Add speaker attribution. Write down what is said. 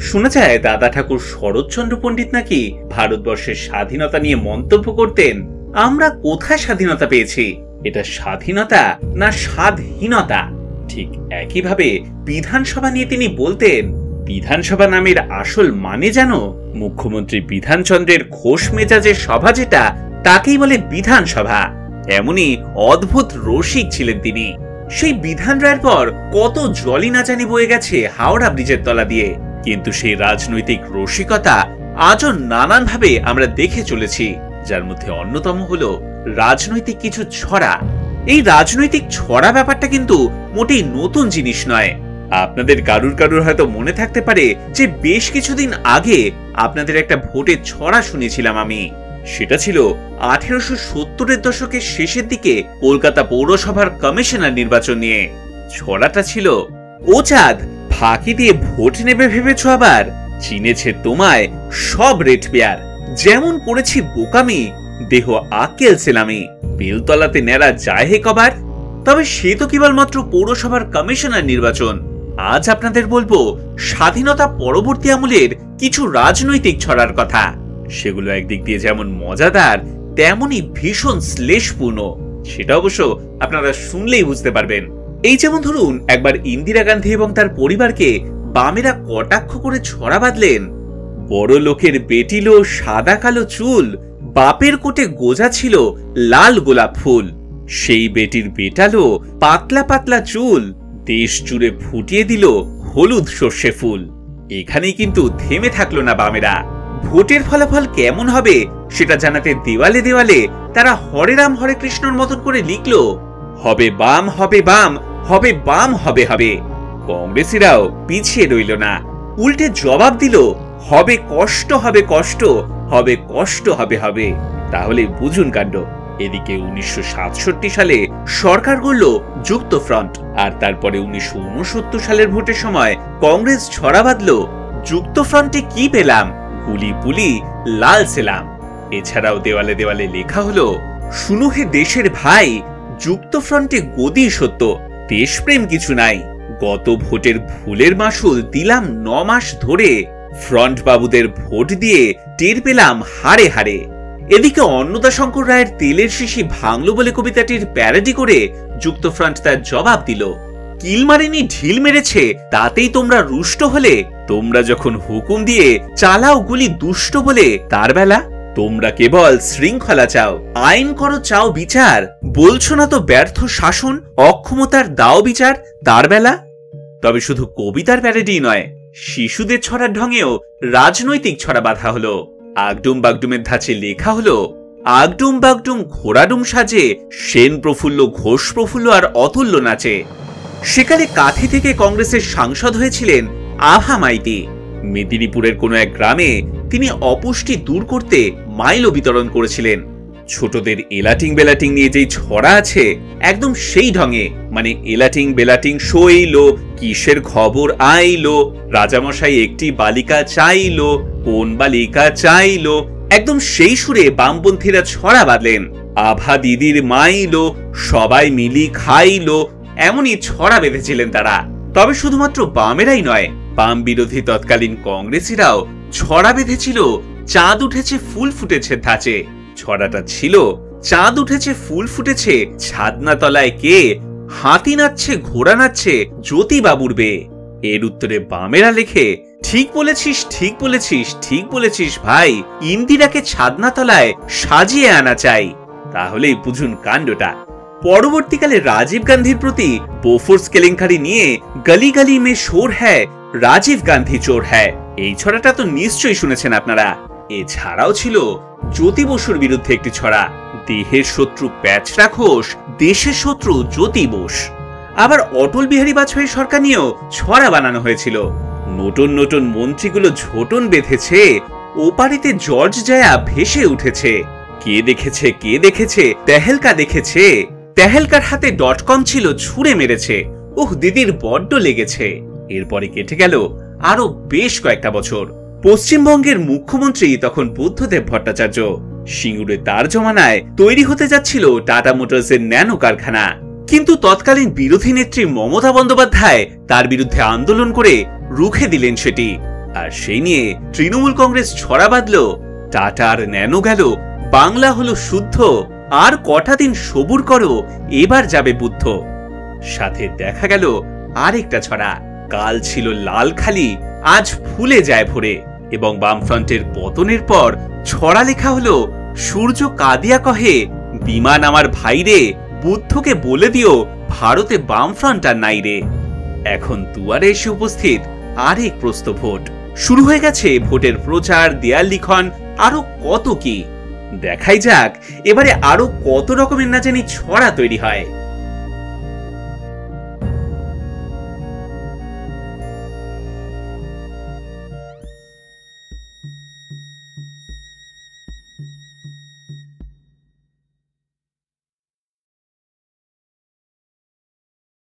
Speaker 1: শোনা যায় দাদা ঠাকুর শরৎচন্দ্র পণ্ডিত নাকি ভারতবর্ষের স্বাধীনতা নিয়ে মন্তব্য করতেন, আমরা কোথায় স্বাধীনতা পেয়েছি, এটা স্বাধীনতা না স্বাধীনতা। ঠিক একইভাবে বিধানসভা নিয়ে তিনি বলতেন, বিধানসভা নামের আসল মানে জানো? মুখ্যমন্ত্রী বিধানচন্দ্রের ঘোষ মেজাজের সভা যেটা, তাকেই বলে বিধানসভা। এমনই অদ্ভুত রসিক ছিলেন তিনি। সেই বিধান রায়ের পর কত জলই না জানি বয়ে গেছে হাওড়া ব্রিজের তলা দিয়ে, কিন্তু সেই রাজনৈতিক রসিকতা আজও নানানভাবে আমরা দেখে চলেছি, যার মধ্যে অন্যতম হলো রাজনৈতিক কিছু ছড়া। এই রাজনৈতিক ছড়া ব্যাপারটা কিন্তু মোটেই নতুন জিনিস নয়। আপনাদের কারুর হয়তো মনে থাকতে পারে যে বেশ কিছুদিন আগে আপনাদের একটা ভোটের ছড়া শুনেছিলাম আমি। সেটা ছিল 1870-এর দশকের শেষের দিকে কলকাতা পৌরসভার কমিশনার নির্বাচন নিয়ে। ছড়াটা ছিল, ও চাঁদ ফাঁকি দিয়ে ভোট নেবে ভেবেছ আবার, চিনেছে তোমায় সব রেড পেয়ার, যেমন করেছি বোকামি দেহ আকেল সেলামি, বেলতলাতে নেড়া যায় হে কবার। তবে সে তো কেবলমাত্র পৌরসভার কমিশনার নির্বাচন। আজ আপনাদের বলবো স্বাধীনতা পরবর্তী আমলের কিছু রাজনৈতিক ছড়ার কথা। সেগুলো একদিক দিয়ে যেমন মজাদার, তেমনই ভীষণ শ্লেষপূর্ণ। সেটা অবশ্য আপনারা শুনলেই বুঝতে পারবেন। এই যেমন ধরুন, একবার ইন্দিরা গান্ধী এবং তার পরিবারকে বামেরা কটাক্ষ করে ছড়া বাঁধলেন, বড় লোকের বেটিলো সাদা কালো চুল, বাপের কোটে গোজা ছিল লাল গোলাপ ফুল, সেই বেটির বেটালো পাতলা পাতলা চুল, দেশ জুড়ে ফুটিয়ে দিল হলুদ সর্ষে ফুল। এখানেই কিন্তু থেমে থাকলো না বামেরা। ভোটের ফলাফল কেমন হবে সেটা জানাতে দেওয়ালে দেওয়ালে তারা হরে রাম হরে কৃষ্ণর মতন করে লিখলো, হবে বাম হবে বাম, হবে বাম হবে হবে। কংগ্রেসীরাও পিছিয়ে রইল না, উল্টে জবাব দিল, হবে কষ্ট হবে কষ্ট, হবে কষ্ট হবে হবে। তাহলে বুঝুন কাণ্ড। এদিকে 1967 সালে সরকার গড়ল যুক্ত ফ্রন্ট, আর তারপরে 1969 সালের ভোটের সময় কংগ্রেস ছড়া বাঁধল, যুক্ত ফ্রন্টে কি পেলাম, গুলি পুলি লাল সেলাম। এছাড়াও দেওয়ালে দেওয়ালে লেখা হলো, শুনো হে দেশের ভাই, যুক্ত ফ্রন্টে গদি সত্য, দেশপ্রেম কিছু নাই, গত ভোটের ভুলের মাসুল দিলাম 9 মাস ধরে, ফ্রন্ট বাবুদের ভোট দিয়ে টের পেলাম হারে হারে। এদিকে অন্নদাশঙ্কর রায়ের তেলের শিশি ভাঙলো বলে কবিতাটির প্যারোডি করে যুক্ত ফ্রন্ট তার জবাব দিল, কিল মারেনি ঢিল মেরেছে তাতেই তোমরা রুষ্ট হলে, তোমরা যখন হুকুম দিয়ে চালাও গুলি দুষ্ট বলে, তার বেলা তোমরা কেবল শৃঙ্খলা চাও, আইন করো চাও বিচার, বলছো না তো ব্যর্থ শাসন, অক্ষমতার দাও বিচার, তার বেলা। তবে শুধু কবিতার প্যারোডি নয়, শিশুদের ছড়ার ঢঙেও রাজনৈতিক ছড়া বাঁধা হলো। আগডুম বাগডুমের ধাঁচে লেখা হলো, আগডুম বাগডুম ঘোড়াডুম সাজে, সেন প্রফুল্ল ঘোষ প্রফুল্ল আর অতুল্য নাচে। সেকালে কাথি থেকে কংগ্রেসের সাংসদ হয়েছিলেন আভা মাইতি। মেদিনীপুরের কোনো এক গ্রামে তিনি অপুষ্টি দূর করতে মাইলো বিতরণ করেছিলেন। ছোটদের এলাটিং বেলাটিং নিয়ে যেই ছড়া আছে, একদম সেই ঢঙে, মানে এলাটিং বেলাটিং সইলো, কিসের খবর আইলো, রাজামশাই একটি বালিকা চাইলো, কোন বালিকা চাইলো, একদম সেই সুরে বামপন্থীরা ছড়া বাঁধলেন, আভা দিদির মাইলো, সবাই মিলি খাইলো। এমনই ছড়া বেঁধেছিলেন তারা। তবে শুধুমাত্র বামেরাই নয়, বাম বিরোধী তৎকালীন কংগ্রেসীরাও ছড়া বেঁধেছিল, চাঁদ উঠেছে ফুল ফুটেছে ধাঁচে। ছড়াটা ছিল, চাঁদ উঠেছে ফুল ফুটেছে ছাদনা তলায় কে, হাতি নাচছে ঘোড়া নাচছে জ্যোতি বাবুর বে। এর উত্তরে বামেরা লেখে, ঠিক বলেছিস ঠিক বলেছিস ঠিক বলেছিস ভাই, ইন্দিরাকে ছাদনা তলায় সাজিয়ে আনা চাই। তাহলেই বুঝুন কাণ্ডটা। পরবর্তীকালে রাজীব গান্ধীর প্রতি বোফোর্স কেলেঙ্কারি নিয়ে গলি গলি মে শোর হ্যায়, রাজীব গান্ধী চোর হ্যায়, এই ছড়াটা তো নিশ্চয়ই শুনেছেন আপনারা। এছাড়াও ছিল জ্যোতি বসুর বিরুদ্ধে একটি ছড়া, দেহের শত্রু প্যাচ রাখোস, দেশের শত্রু জ্যোতি বোস। আবার অটল বিহারী বাজপেয়ী সরকার নিয়েও ছড়া বানানো হয়েছিল, নতুন নতুন মন্ত্রীগুলো ঝোটন বেঁধেছে, ওপারিতে জর্জ জায়া ভেসে উঠেছে, কে দেখেছে তেহেলকা দেখেছে, তেহেলকার হাতে .com ছিল ছুঁড়ে মেরেছে, ওহ দিদির বড্ড লেগেছে। এরপরে কেটে গেল আরো বেশ কয়েকটা বছর। পশ্চিমবঙ্গের মুখ্যমন্ত্রী তখন বুদ্ধদেব ভট্টাচার্য। সিঙ্গুরে তার জমানায় তৈরি হতে যাচ্ছিল টাটা মোটরসের ন্যানো কারখানা, কিন্তু তৎকালীন বিরোধী নেত্রী মমতা বন্দ্যোপাধ্যায় তার বিরুদ্ধে আন্দোলন করে রুখে দিলেন সেটি। আর সেই নিয়ে তৃণমূল কংগ্রেস ছড়া বাঁধল, টাটার ন্যানো গেল, বাংলা হলো শুদ্ধ, আর কটা দিন সবুর করো, এবার যাবে বুদ্ধ। সাথে দেখা গেল আরেকটা ছড়া, কাল ছিল লালখালি, আজ ফুলে যায় ভরে। এবং বামফ্রন্টের পতনের পর ছড়া লেখা হলো, সূর্য কাঁদিয়া কহে, বিমান আমার ভাইরে, বুদ্ধকে বলে দিও ভারতে বামফ্রন্ট আর নাই রে। এখন দুয়ারে এসে উপস্থিত আরেক প্রস্ত ভোট। শুরু হয়ে গেছে ভোটের প্রচার, দেয়াল লিখন, আরো কত কি। দেখাই যাক এবারে আরো কত রকমের না জানি ছড়া তৈরি হয়।